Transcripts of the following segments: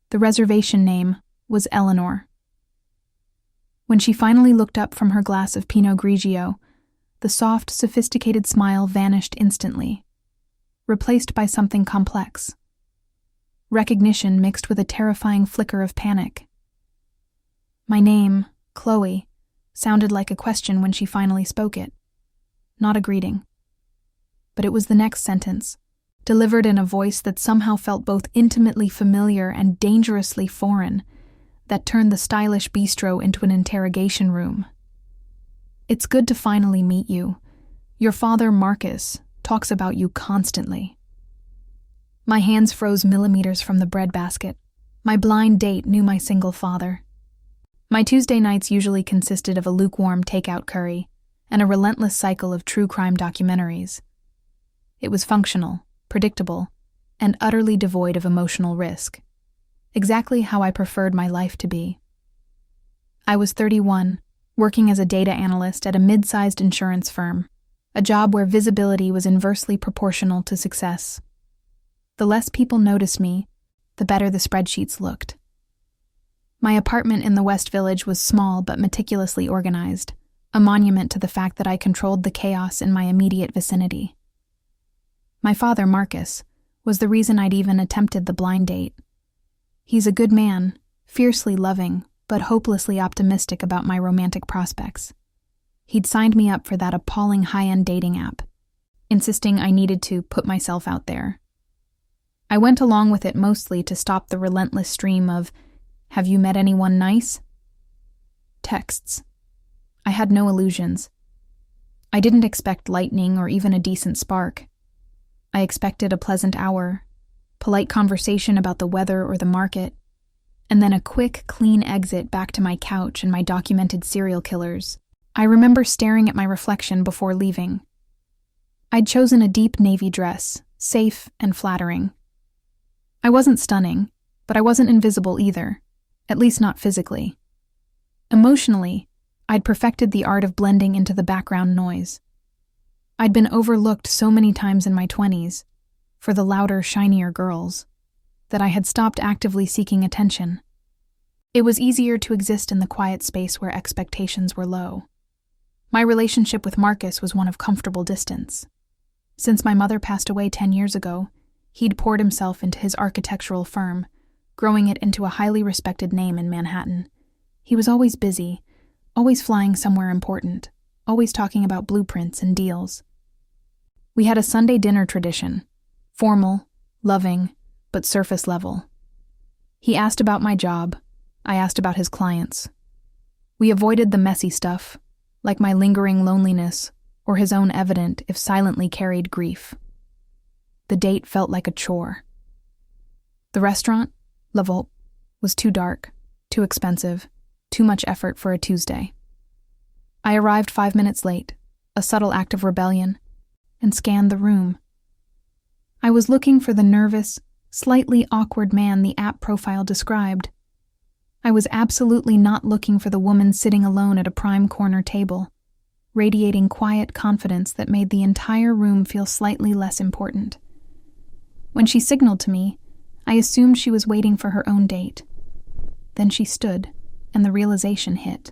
The reservation name was Eleanor. When she finally looked up from her glass of Pinot Grigio, the soft, sophisticated smile vanished instantly, replaced by something complex. Recognition mixed with a terrifying flicker of panic. My name, Chloe, sounded like a question when she finally spoke it, not a greeting. But it was the next sentence, delivered in a voice that somehow felt both intimately familiar and dangerously foreign, that turned the stylish bistro into an interrogation room. It's good to finally meet you. Your father, Marcus, talks about you constantly. My hands froze millimeters from the breadbasket. My blind date knew my single father. My Tuesday nights usually consisted of a lukewarm takeout curry and a relentless cycle of true crime documentaries. It was functional, predictable, and utterly devoid of emotional risk. Exactly how I preferred my life to be. I was 31, working as a data analyst at a mid-sized insurance firm, a job where visibility was inversely proportional to success. The less people noticed me, the better the spreadsheets looked. My apartment in the West Village was small but meticulously organized, a monument to the fact that I controlled the chaos in my immediate vicinity. My father, Marcus, was the reason I'd even attempted the blind date. He's a good man, fiercely loving, but hopelessly optimistic about my romantic prospects. He'd signed me up for that appalling high-end dating app, insisting I needed to put myself out there. I went along with it mostly to stop the relentless stream of, "Have you met anyone nice?" texts. I had no illusions. I didn't expect lightning or even a decent spark. I expected a pleasant hour, polite conversation about the weather or the market, and then a quick, clean exit back to my couch and my documented serial killers. I remember staring at my reflection before leaving. I'd chosen a deep navy dress, safe and flattering. I wasn't stunning, but I wasn't invisible either, at least not physically. Emotionally, I'd perfected the art of blending into the background noise. I'd been overlooked so many times in my 20s, for the louder, shinier girls, that I had stopped actively seeking attention. It was easier to exist in the quiet space where expectations were low. My relationship with Marcus was one of comfortable distance. Since my mother passed away 10 years ago, he'd poured himself into his architectural firm, growing it into a highly respected name in Manhattan. He was always busy, always flying somewhere important, always talking about blueprints and deals. We had a Sunday dinner tradition. Formal, loving, but surface level. He asked about my job. I asked about his clients. We avoided the messy stuff, like my lingering loneliness or his own evident, if silently carried, grief. The date felt like a chore. The restaurant, La Volpe, was too dark, too expensive, too much effort for a Tuesday. I arrived 5 minutes late, a subtle act of rebellion, and scanned the room. I was looking for the nervous, slightly awkward man the app profile described. I was absolutely not looking for the woman sitting alone at a prime corner table, radiating quiet confidence that made the entire room feel slightly less important. When she signaled to me, I assumed she was waiting for her own date. Then she stood, and the realization hit.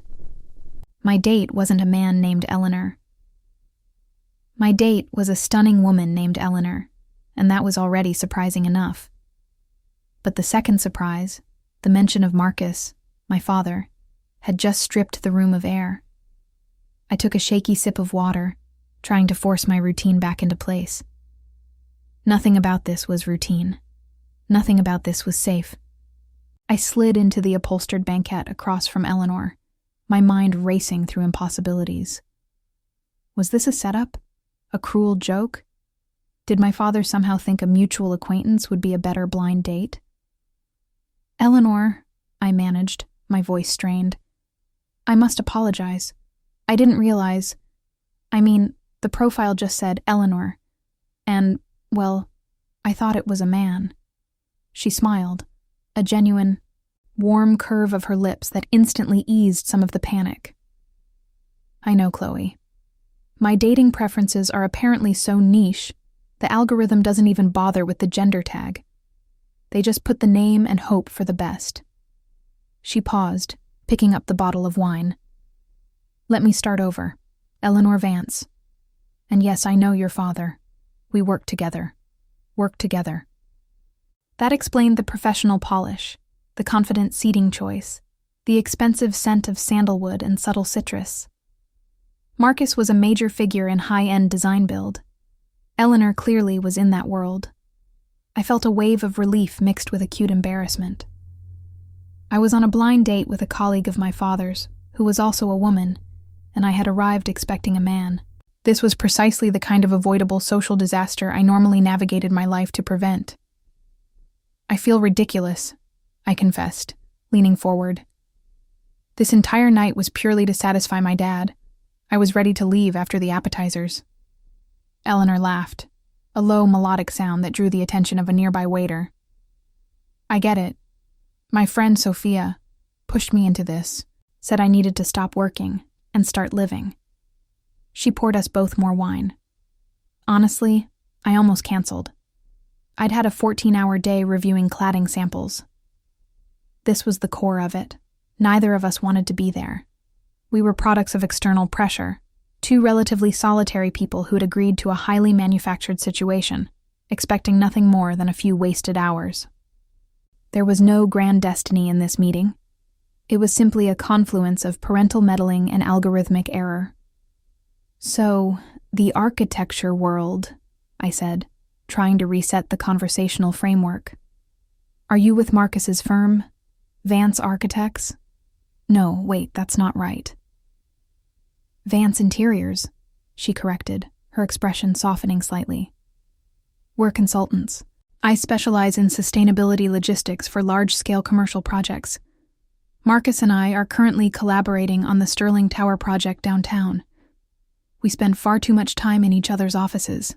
My date wasn't a man named Eleanor. My date was a stunning woman named Eleanor, and that was already surprising enough. But the second surprise, the mention of Marcus, my father, had just stripped the room of air. I took a shaky sip of water, trying to force my routine back into place. Nothing about this was routine. Nothing about this was safe. I slid into the upholstered banquette across from Eleanor, my mind racing through impossibilities. Was this a setup? A cruel joke? Did my father somehow think a mutual acquaintance would be a better blind date? "Eleanor," I managed, my voice strained. "I must apologize. I didn't realize. The profile just said Eleanor. And, well, I thought it was a man." She smiled, a genuine, warm curve of her lips that instantly eased some of the panic. "I know, Chloe. My dating preferences are apparently so niche, the algorithm doesn't even bother with the gender tag. They just put the name and hope for the best. She paused, picking up the bottle of wine. Let me start over. Eleanor Vance. And yes, I know your father. We work together. Work together. That explained the professional polish, the confident seating choice, the expensive scent of sandalwood and subtle citrus. Marcus was a major figure in high-end design build. Eleanor clearly was in that world. I felt a wave of relief mixed with acute embarrassment. I was on a blind date with a colleague of my father's, who was also a woman, and I had arrived expecting a man. This was precisely the kind of avoidable social disaster I normally navigated my life to prevent. I feel ridiculous, I confessed, leaning forward. This entire night was purely to satisfy my dad. I was ready to leave after the appetizers. Eleanor laughed, a low melodic sound that drew the attention of a nearby waiter. I get it. My friend Sophia pushed me into this, said I needed to stop working and start living. She poured us both more wine. Honestly, I almost canceled. I'd had a 14-hour day reviewing cladding samples. This was the core of it. Neither of us wanted to be there. We were products of external pressure, two relatively solitary people who had agreed to a highly manufactured situation, expecting nothing more than a few wasted hours. There was no grand destiny in this meeting. It was simply a confluence of parental meddling and algorithmic error. So, the architecture world, I said, trying to reset the conversational framework. Are you with Marcus's firm? Vance Architects? No, wait, that's not right. Vance Interiors, she corrected, her expression softening slightly. We're consultants. I specialize in sustainability logistics for large-scale commercial projects. Marcus and I are currently collaborating on the Sterling Tower project downtown. We spend far too much time in each other's offices.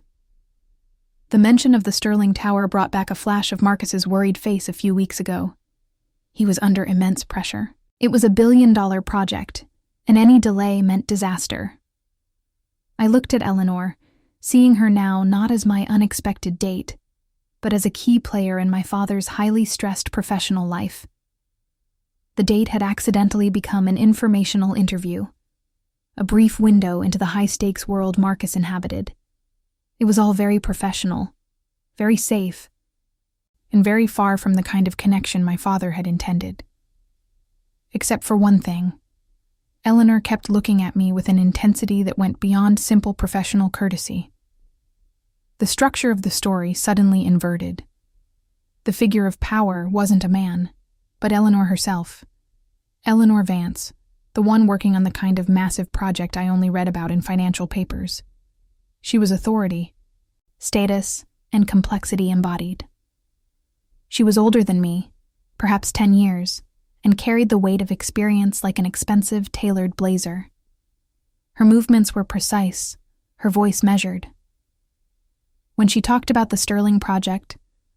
The mention of the Sterling Tower brought back a flash of Marcus's worried face a few weeks ago. He was under immense pressure. It was a billion-dollar project, and any delay meant disaster. I looked at Eleanor, seeing her now not as my unexpected date, but as a key player in my father's highly stressed professional life. The date had accidentally become an informational interview, a brief window into the high-stakes world Marcus inhabited. It was all very professional, very safe, and very far from the kind of connection my father had intended. Except for one thing. Eleanor kept looking at me with an intensity that went beyond simple professional courtesy. The structure of the story suddenly inverted. The figure of power wasn't a man, but Eleanor herself. Eleanor Vance, the one working on the kind of massive project I only read about in financial papers. She was authority, status, and complexity embodied. She was older than me, perhaps 10 years, and carried the weight of experience like an expensive, tailored blazer. Her movements were precise, her voice measured. When she talked about the Sterling project,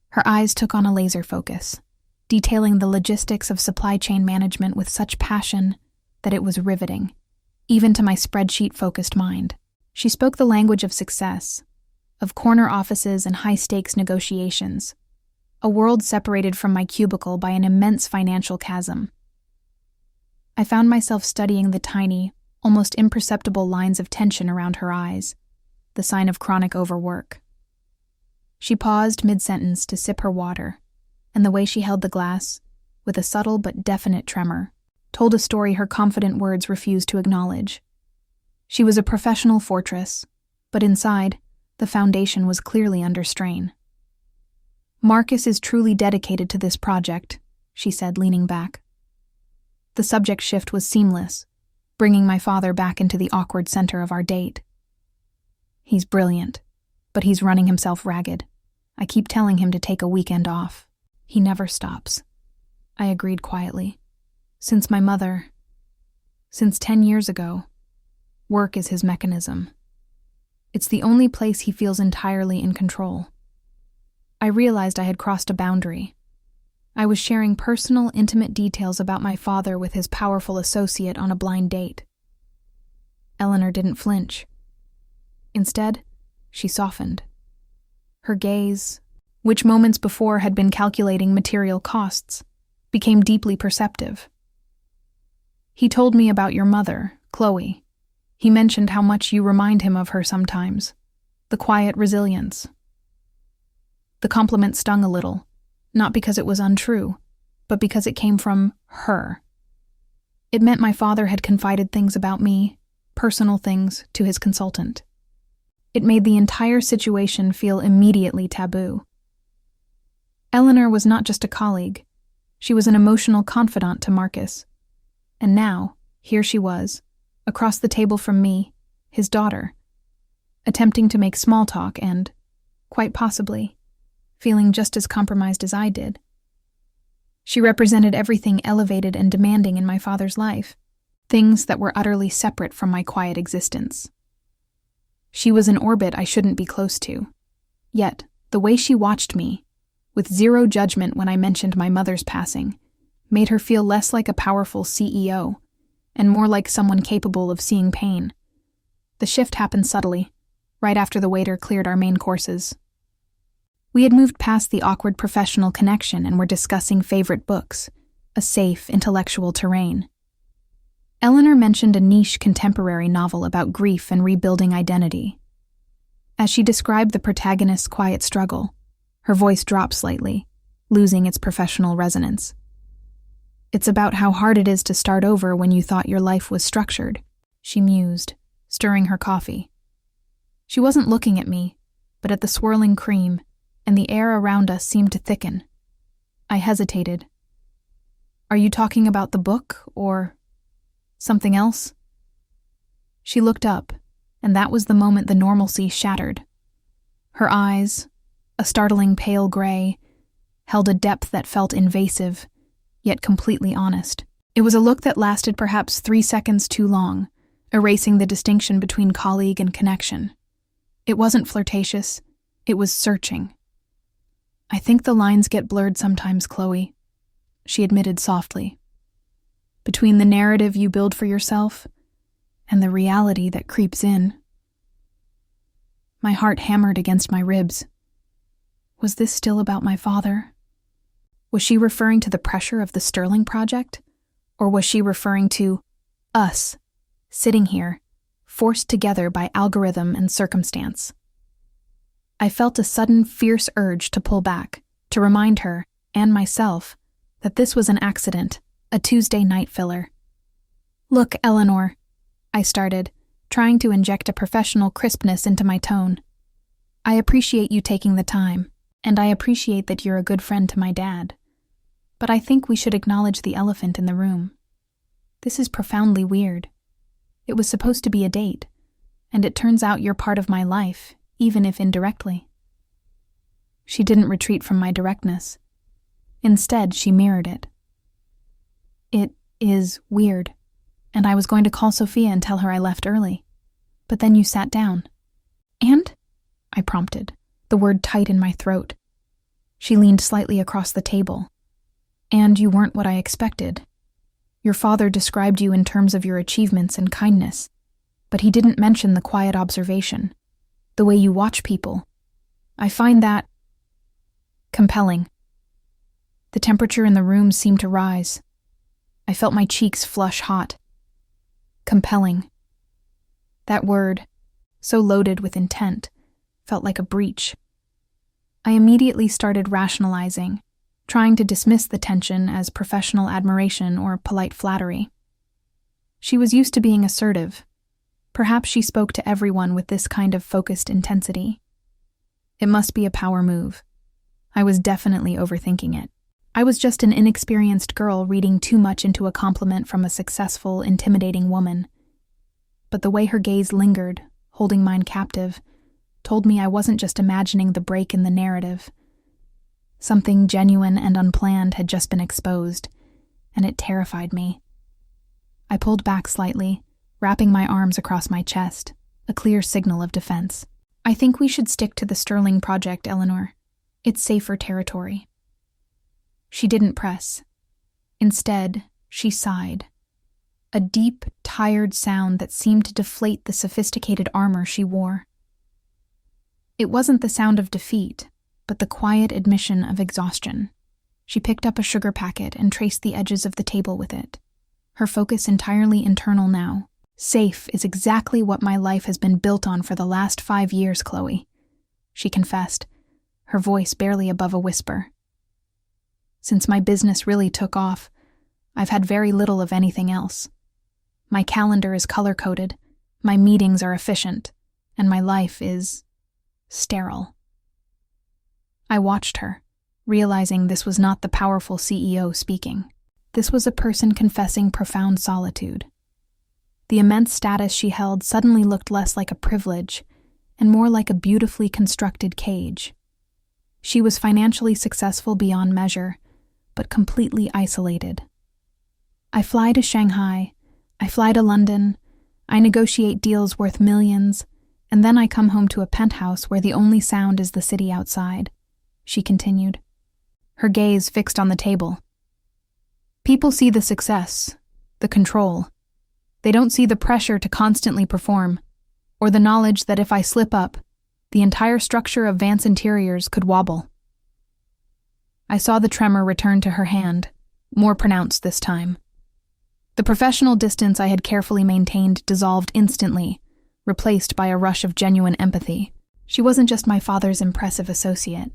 her eyes took on a laser focus, detailing the logistics of supply chain management with such passion that it was riveting, even to my spreadsheet-focused mind. She spoke the language of success, of corner offices and high-stakes negotiations, a world separated from my cubicle by an immense financial chasm. I found myself studying the tiny, almost imperceptible lines of tension around her eyes, the sign of chronic overwork. She paused mid-sentence to sip her water, and the way she held the glass, with a subtle but definite tremor, told a story her confident words refused to acknowledge. She was a professional fortress, but inside, the foundation was clearly under strain. Marcus is truly dedicated to this project, she said, leaning back. The subject shift was seamless, bringing my father back into the awkward center of our date. He's brilliant, but he's running himself ragged. I keep telling him to take a weekend off. He never stops. I agreed quietly. Since 10 years ago, work is his mechanism. It's the only place he feels entirely in control. I realized I had crossed a boundary. I was sharing personal, intimate details about my father with his powerful associate on a blind date. Eleanor didn't flinch. Instead, she softened. Her gaze, which moments before had been calculating material costs, became deeply perceptive. He told me about your mother, Chloe. He mentioned how much you remind him of her sometimes, the quiet resilience. The compliment stung a little, not because it was untrue, but because it came from her. It meant my father had confided things about me, personal things, to his consultant. It made the entire situation feel immediately taboo. Eleanor was not just a colleague. She was an emotional confidant to Marcus. And now, here she was, across the table from me, his daughter, attempting to make small talk and, quite possibly, feeling just as compromised as I did. She represented everything elevated and demanding in my father's life, things that were utterly separate from my quiet existence. She was an orbit I shouldn't be close to. Yet, the way she watched me, with zero judgment when I mentioned my mother's passing, made her feel less like a powerful CEO and more like someone capable of seeing pain. The shift happened subtly, right after the waiter cleared our main courses. We had moved past the awkward professional connection and were discussing favorite books, a safe, intellectual terrain. Eleanor mentioned a niche contemporary novel about grief and rebuilding identity. As she described the protagonist's quiet struggle, her voice dropped slightly, losing its professional resonance. It's about how hard it is to start over when you thought your life was structured, she mused, stirring her coffee. She wasn't looking at me, but at the swirling cream, and the air around us seemed to thicken. I hesitated. Are you talking about the book, or something else? She looked up, and that was the moment the normalcy shattered. Her eyes, a startling pale gray, held a depth that felt invasive, yet completely honest. It was a look that lasted perhaps 3 seconds too long, erasing the distinction between colleague and connection. It wasn't flirtatious, it was searching. I think the lines get blurred sometimes, Chloe, she admitted softly. Between the narrative you build for yourself and the reality that creeps in. My heart hammered against my ribs. Was this still about my father? Was she referring to the pressure of the Sterling project? Or was she referring to us, sitting here, forced together by algorithm and circumstance? I felt a sudden, fierce urge to pull back, to remind her, and myself, that this was an accident, a Tuesday night filler. Look, Eleanor, I started, trying to inject a professional crispness into my tone. I appreciate you taking the time, and I appreciate that you're a good friend to my dad. But I think we should acknowledge the elephant in the room. This is profoundly weird. It was supposed to be a date, and it turns out you're part of my life, even if indirectly. She didn't retreat from my directness. Instead, she mirrored it. It is weird, and I was going to call Sophia and tell her I left early. But then you sat down. And? I prompted, the word tight in my throat. She leaned slightly across the table. And you weren't what I expected. Your father described you in terms of your achievements and kindness, but he didn't mention the quiet observation, the way you watch people. I find that compelling. The temperature in the room seemed to rise. I felt my cheeks flush hot. Compelling. That word, so loaded with intent, felt like a breach. I immediately started rationalizing, trying to dismiss the tension as professional admiration or polite flattery. She was used to being assertive. Perhaps she spoke to everyone with this kind of focused intensity. It must be a power move. I was definitely overthinking it. I was just an inexperienced girl reading too much into a compliment from a successful, intimidating woman. But the way her gaze lingered, holding mine captive, told me I wasn't just imagining the break in the narrative. Something genuine and unplanned had just been exposed, and it terrified me. I pulled back slightly, wrapping my arms across my chest, a clear signal of defense. I think we should stick to the Sterling project, Eleanor. It's safer territory. She didn't press. Instead, she sighed. A deep, tired sound that seemed to deflate the sophisticated armor she wore. It wasn't the sound of defeat, but the quiet admission of exhaustion. She picked up a sugar packet and traced the edges of the table with it. Her focus entirely internal now. Safe is exactly what my life has been built on for the last 5 years, Chloe, she confessed, her voice barely above a whisper. Since my business really took off, I've had very little of anything else. My calendar is color-coded, my meetings are efficient, and my life is sterile. I watched her, realizing this was not the powerful CEO speaking. This was a person confessing profound solitude. The immense status she held suddenly looked less like a privilege and more like a beautifully constructed cage. She was financially successful beyond measure, but completely isolated. I fly to Shanghai, I fly to London, I negotiate deals worth millions, and then I come home to a penthouse where the only sound is the city outside, she continued, her gaze fixed on the table. People see the success, the control. They don't see the pressure to constantly perform, or the knowledge that if I slip up, the entire structure of Vance Interiors could wobble. I saw the tremor return to her hand, more pronounced this time. The professional distance I had carefully maintained dissolved instantly, replaced by a rush of genuine empathy. She wasn't just my father's impressive associate.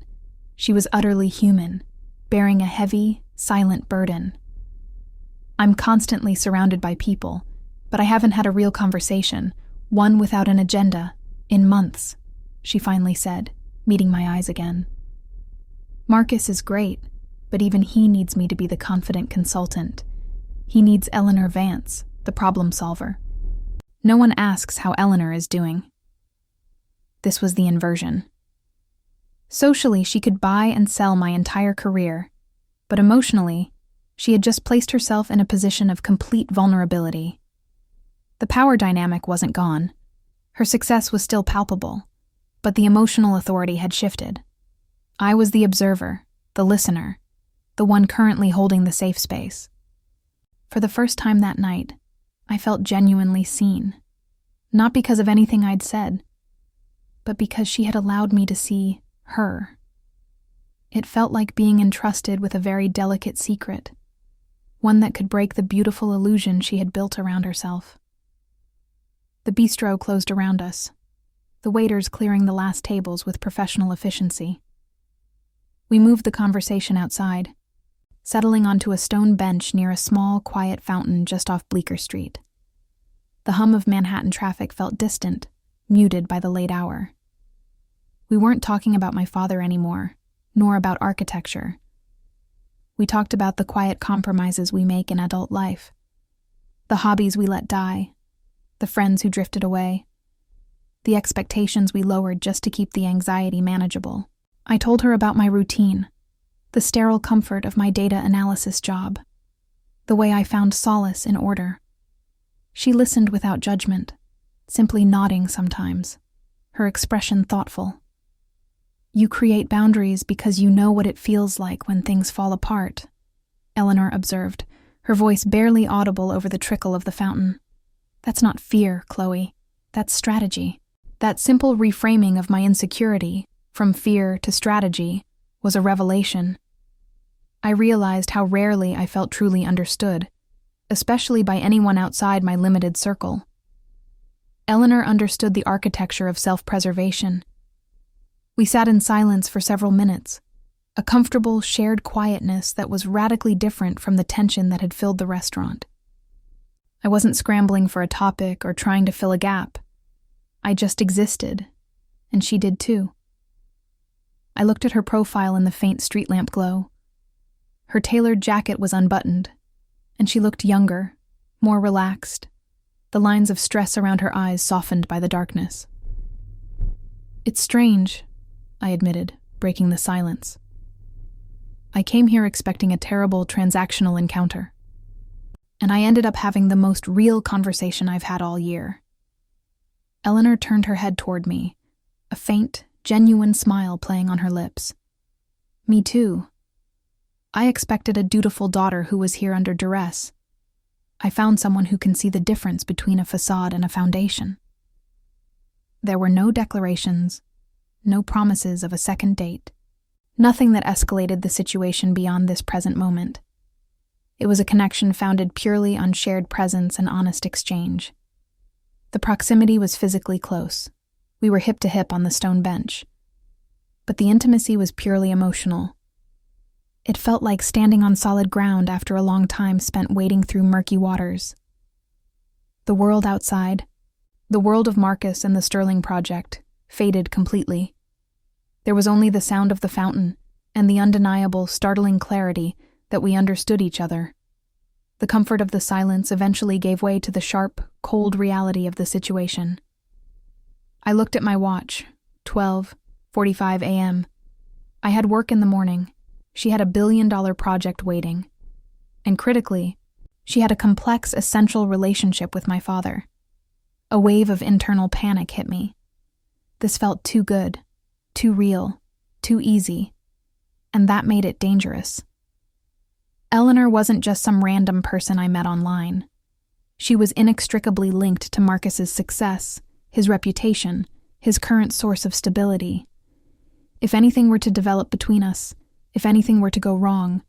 She was utterly human, bearing a heavy, silent burden. I'm constantly surrounded by people, but I haven't had a real conversation, one without an agenda, in months, she finally said, meeting my eyes again. Marcus is great, but even he needs me to be the confident consultant. He needs Eleanor Vance, the problem solver. No one asks how Eleanor is doing. This was the inversion. Socially, she could buy and sell my entire career, but emotionally, she had just placed herself in a position of complete vulnerability. The power dynamic wasn't gone. Her success was still palpable, but the emotional authority had shifted. I was the observer, the listener, the one currently holding the safe space. For the first time that night, I felt genuinely seen. Not because of anything I'd said, but because she had allowed me to see her. It felt like being entrusted with a very delicate secret, one that could break the beautiful illusion she had built around herself. The bistro closed around us, the waiters clearing the last tables with professional efficiency. We moved the conversation outside, settling onto a stone bench near a small, quiet fountain just off Bleecker Street. The hum of Manhattan traffic felt distant, muted by the late hour. We weren't talking about my father anymore, nor about architecture. We talked about the quiet compromises we make in adult life, the hobbies we let die, the friends who drifted away, the expectations we lowered just to keep the anxiety manageable. I told her about my routine, the sterile comfort of my data analysis job, the way I found solace in order. She listened without judgment, simply nodding sometimes, her expression thoughtful. You create boundaries because you know what it feels like when things fall apart, Eleanor observed, her voice barely audible over the trickle of the fountain. That's not fear, Chloe. That's strategy. That simple reframing of my insecurity, from fear to strategy, was a revelation. I realized how rarely I felt truly understood, especially by anyone outside my limited circle. Eleanor understood the architecture of self-preservation. We sat in silence for several minutes, a comfortable, shared quietness that was radically different from the tension that had filled the restaurant. I wasn't scrambling for a topic or trying to fill a gap. I just existed, and she did too. I looked at her profile in the faint street lamp glow. Her tailored jacket was unbuttoned, and she looked younger, more relaxed, the lines of stress around her eyes softened by the darkness. It's strange, I admitted, breaking the silence. I came here expecting a terrible transactional encounter, and I ended up having the most real conversation I've had all year. Eleanor turned her head toward me, a faint, genuine smile playing on her lips. Me too. I expected a dutiful daughter who was here under duress. I found someone who can see the difference between a facade and a foundation. There were no declarations, no promises of a second date, Nothing that escalated the situation beyond this present moment. It was a connection founded purely on shared presence and honest exchange. The proximity was physically close. We were hip to hip on the stone bench. But the intimacy was purely emotional. It felt like standing on solid ground after a long time spent wading through murky waters. The world outside, the world of Marcus and the Sterling Project, faded completely. There was only the sound of the fountain and the undeniable, startling clarity that we understood each other. The comfort of the silence eventually gave way to the sharp, cold reality of the situation. I looked at my watch, 12:45 a.m. I had work in the morning. She had a billion-dollar project waiting. And critically, she had a complex, essential relationship with my father. A wave of internal panic hit me. This felt too good, too real, too easy, and that made it dangerous. Eleanor wasn't just some random person I met online. She was inextricably linked to Marcus's success, his reputation, his current source of stability. If anything were to develop between us, if anything were to go wrong,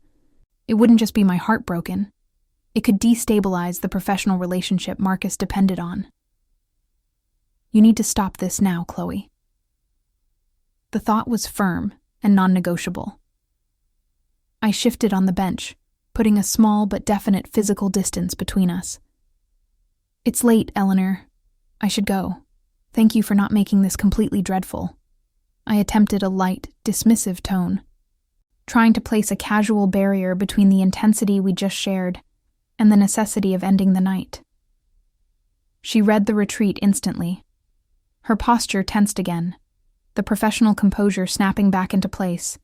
it wouldn't just be my heart broken. It could destabilize the professional relationship Marcus depended on. You need to stop this now, Chloe. The thought was firm and non-negotiable. I shifted on the bench, putting a small but definite physical distance between us. It's late, Eleanor. I should go. Thank you for not making this completely dreadful. I attempted a light, dismissive tone, trying to place a casual barrier between the intensity we just shared and the necessity of ending the night. She read the retreat instantly. Her posture tensed again, the professional composure snapping back into place,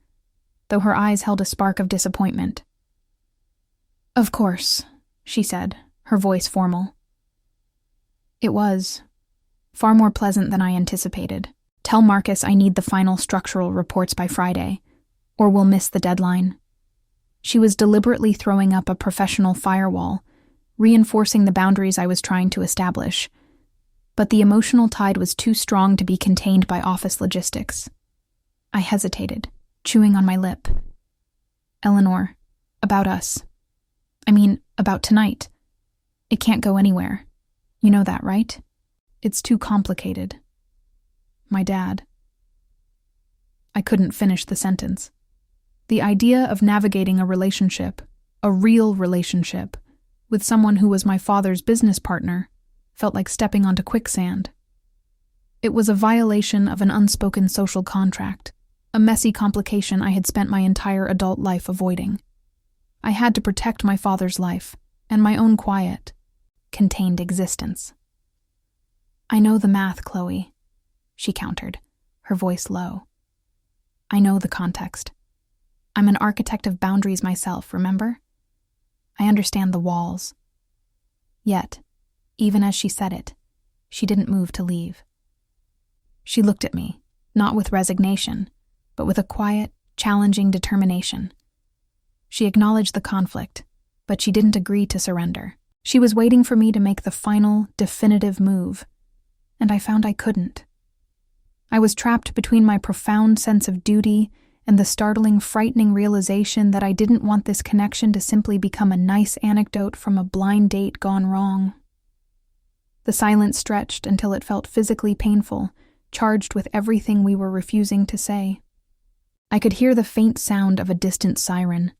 though her eyes held a spark of disappointment. Of course, she said, her voice formal. It was far more pleasant than I anticipated. Tell Marcus I need the final structural reports by Friday, or we'll miss the deadline. She was deliberately throwing up a professional firewall, reinforcing the boundaries I was trying to establish. But the emotional tide was too strong to be contained by office logistics. I hesitated, chewing on my lip. Eleanor, about us. I mean, about tonight. It can't go anywhere. You know that, right? It's too complicated. My dad. I couldn't finish the sentence. The idea of navigating a relationship, a real relationship, with someone who was my father's business partner, felt like stepping onto quicksand. It was a violation of an unspoken social contract, a messy complication I had spent my entire adult life avoiding. I had to protect my father's life and my own quiet, contained existence. I know the math, Chloe, she countered, her voice low. I know the context. I'm an architect of boundaries myself, remember? I understand the walls. Yet, even as she said it, she didn't move to leave. She looked at me, not with resignation, but with a quiet, challenging determination. She acknowledged the conflict, but she didn't agree to surrender. She was waiting for me to make the final, definitive move, and I found I couldn't. I was trapped between my profound sense of duty and the startling, frightening realization that I didn't want this connection to simply become a nice anecdote from a blind date gone wrong. The silence stretched until it felt physically painful, charged with everything we were refusing to say. I could hear the faint sound of a distant siren,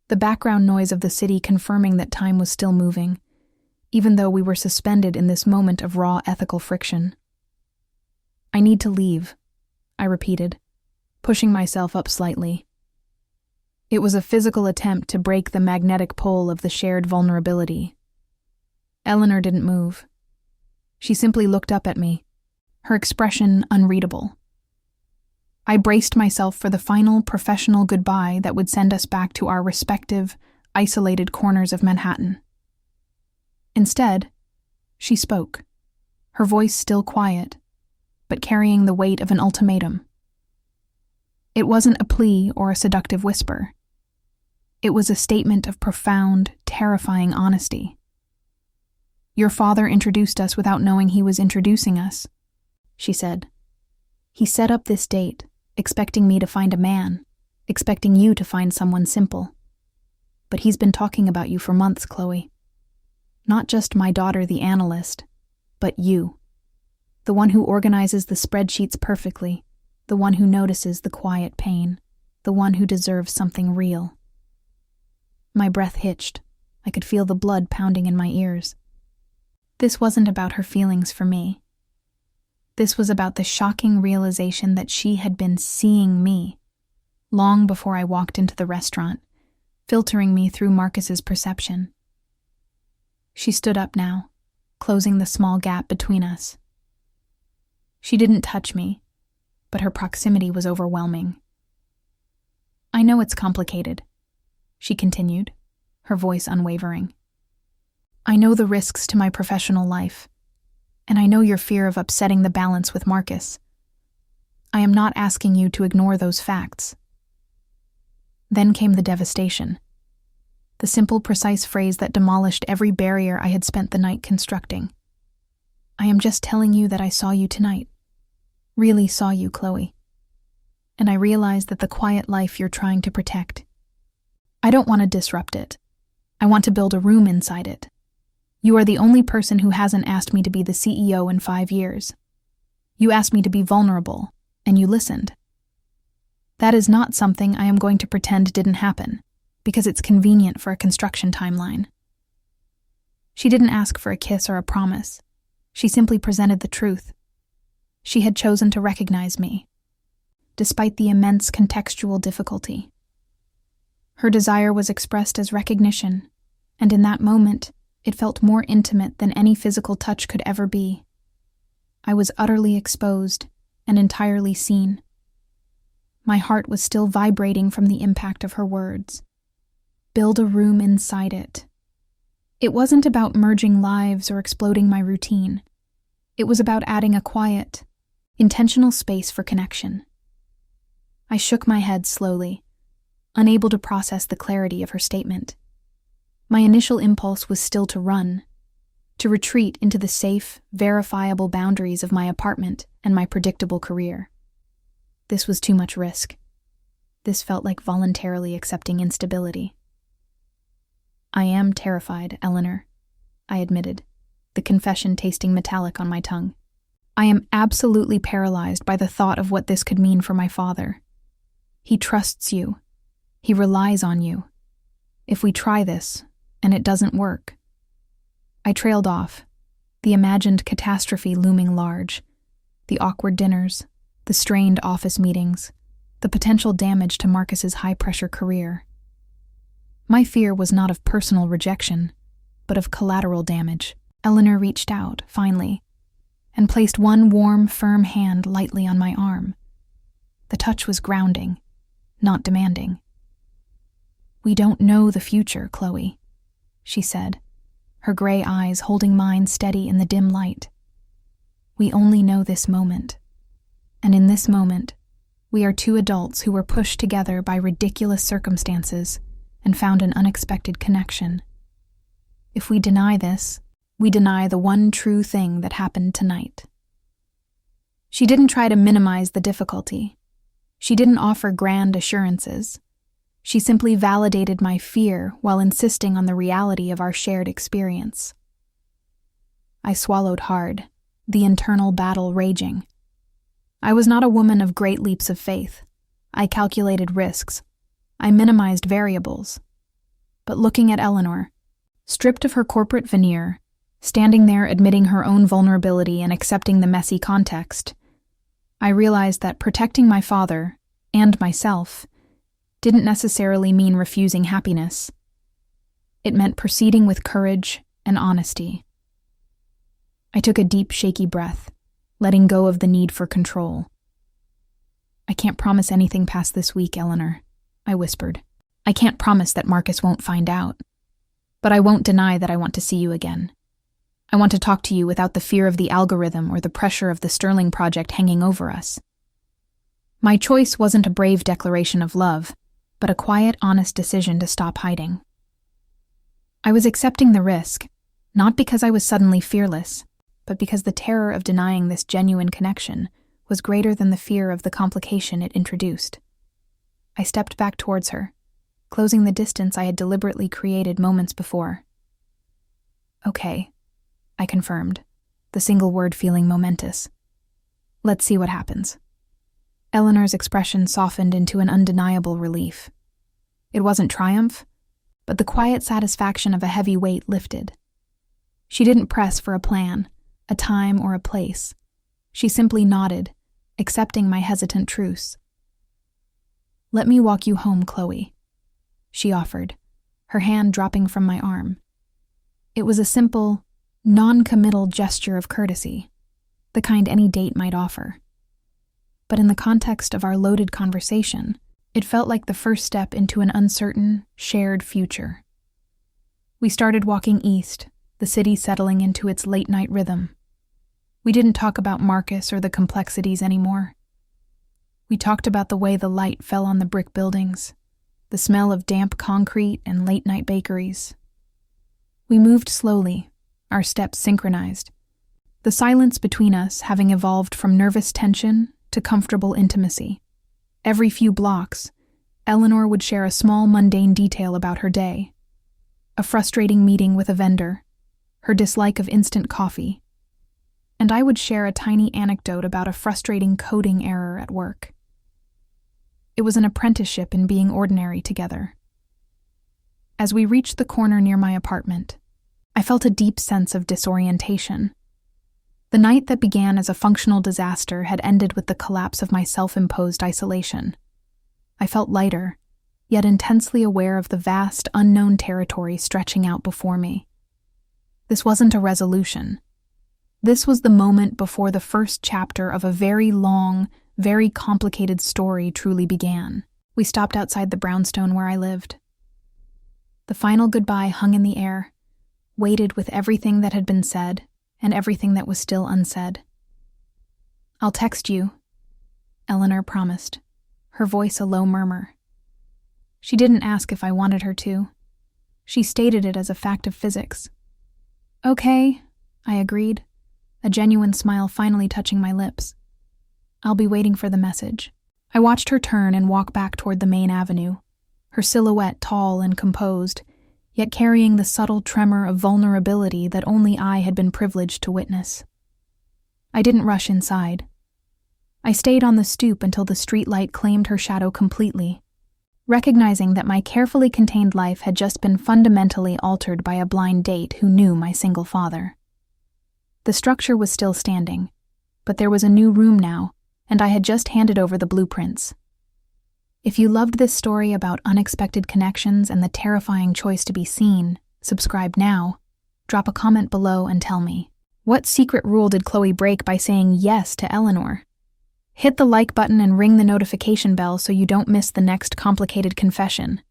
the background noise of the city confirming that time was still moving, even though we were suspended in this moment of raw ethical friction. I need to leave, I repeated, pushing myself up slightly. It was a physical attempt to break the magnetic pull of the shared vulnerability. Eleanor didn't move. She simply looked up at me, her expression unreadable. I braced myself for the final professional goodbye that would send us back to our respective, isolated corners of Manhattan. Instead, she spoke, her voice still quiet, but carrying the weight of an ultimatum. It wasn't a plea or a seductive whisper. It was a statement of profound, terrifying honesty. Your father introduced us without knowing he was introducing us, she said. He set up this date, expecting me to find a man, expecting you to find someone simple. But he's been talking about you for months, Chloe. Not just my daughter, the analyst, but you. The one who organizes the spreadsheets perfectly, the one who notices the quiet pain, the one who deserves something real. My breath hitched. I could feel the blood pounding in my ears. This wasn't about her feelings for me. This was about the shocking realization that she had been seeing me long before I walked into the restaurant, filtering me through Marcus's perception. She stood up now, closing the small gap between us. She didn't touch me, but her proximity was overwhelming. I know it's complicated, she continued, her voice unwavering. I know the risks to my professional life, and I know your fear of upsetting the balance with Marcus. I am not asking you to ignore those facts. Then came the devastation. The simple, precise phrase that demolished every barrier I had spent the night constructing. I am just telling you that I saw you tonight. Really saw you, Chloe. And I realize that the quiet life you're trying to protect. I don't want to disrupt it. I want to build a room inside it. You are the only person who hasn't asked me to be the CEO in 5 years. You asked me to be vulnerable, and you listened. That is not something I am going to pretend didn't happen, because it's convenient for a construction timeline. She didn't ask for a kiss or a promise. She simply presented the truth. She had chosen to recognize me, despite the immense contextual difficulty. Her desire was expressed as recognition, and in that moment, it felt more intimate than any physical touch could ever be. I was utterly exposed and entirely seen. My heart was still vibrating from the impact of her words. Build a room inside it. It wasn't about merging lives or exploding my routine. It was about adding a quiet, intentional space for connection. I shook my head slowly, unable to process the clarity of her statement. My initial impulse was still to run, to retreat into the safe, verifiable boundaries of my apartment and my predictable career. This was too much risk. This felt like voluntarily accepting instability. I am terrified, Eleanor, I admitted, the confession tasting metallic on my tongue. I am absolutely paralyzed by the thought of what this could mean for my father. He trusts you. He relies on you. If we try this, and it doesn't work. I trailed off, the imagined catastrophe looming large, the awkward dinners, the strained office meetings, the potential damage to Marcus's high-pressure career. My fear was not of personal rejection, but of collateral damage. Eleanor reached out, finally, and placed one warm, firm hand lightly on my arm. The touch was grounding, not demanding. We don't know the future, Chloe, she said, her gray eyes holding mine steady in the dim light. We only know this moment. And in this moment, we are two adults who were pushed together by ridiculous circumstances and found an unexpected connection. If we deny this, we deny the one true thing that happened tonight. She didn't try to minimize the difficulty. She didn't offer grand assurances. She simply validated my fear while insisting on the reality of our shared experience. I swallowed hard, the internal battle raging. I was not a woman of great leaps of faith. I calculated risks. I minimized variables. But looking at Eleanor, stripped of her corporate veneer, standing there admitting her own vulnerability and accepting the messy context, I realized that protecting my father, and myself, didn't necessarily mean refusing happiness. It meant proceeding with courage and honesty. I took a deep, shaky breath, letting go of the need for control. I can't promise anything past this week, Eleanor, I whispered. I can't promise that Marcus won't find out. But I won't deny that I want to see you again. I want to talk to you without the fear of the algorithm or the pressure of the Sterling project hanging over us. My choice wasn't a brave declaration of love, but a quiet, honest decision to stop hiding. I was accepting the risk, not because I was suddenly fearless, but because the terror of denying this genuine connection was greater than the fear of the complication it introduced. I stepped back towards her, closing the distance I had deliberately created moments before. "Okay," I confirmed, the single word feeling momentous. "Let's see what happens." Eleanor's expression softened into an undeniable relief. It wasn't triumph, but the quiet satisfaction of a heavy weight lifted. She didn't press for a plan, a time, or a place. She simply nodded, accepting my hesitant truce. "Let me walk you home, Chloe," she offered, her hand dropping from my arm. It was a simple, non-committal gesture of courtesy, the kind any date might offer. But in the context of our loaded conversation, it felt like the first step into an uncertain, shared future. We started walking east, the city settling into its late-night rhythm. We didn't talk about Marcus or the complexities anymore. We talked about the way the light fell on the brick buildings, the smell of damp concrete and late-night bakeries. We moved slowly, our steps synchronized, the silence between us having evolved from nervous tension to comfortable intimacy. Every few blocks, Eleanor would share a small mundane detail about her day. A frustrating meeting with a vendor, her dislike of instant coffee, and I would share a tiny anecdote about a frustrating coding error at work. It was an apprenticeship in being ordinary together. As we reached the corner near my apartment, I felt a deep sense of disorientation. The night that began as a functional disaster had ended with the collapse of my self-imposed isolation. I felt lighter, yet intensely aware of the vast, unknown territory stretching out before me. This wasn't a resolution. This was the moment before the first chapter of a very long, very complicated story truly began. We stopped outside the brownstone where I lived. The final goodbye hung in the air, weighted with everything that had been said and everything that was still unsaid. "I'll text you," Eleanor promised, her voice a low murmur. She didn't ask if I wanted her to. She stated it as a fact of physics. "Okay," I agreed, a genuine smile finally touching my lips. "I'll be waiting for the message." I watched her turn and walk back toward the main avenue, her silhouette tall and composed, yet carrying the subtle tremor of vulnerability that only I had been privileged to witness. I didn't rush inside. I stayed on the stoop until the streetlight claimed her shadow completely, recognizing that my carefully contained life had just been fundamentally altered by a blind date who knew my single father. The structure was still standing, but there was a new room now, and I had just handed over the blueprints. If you loved this story about unexpected connections and the terrifying choice to be seen, subscribe now. Drop a comment below and tell me. What secret rule did Chloe break by saying yes to Eleanor? Hit the like button and ring the notification bell so you don't miss the next complicated confession.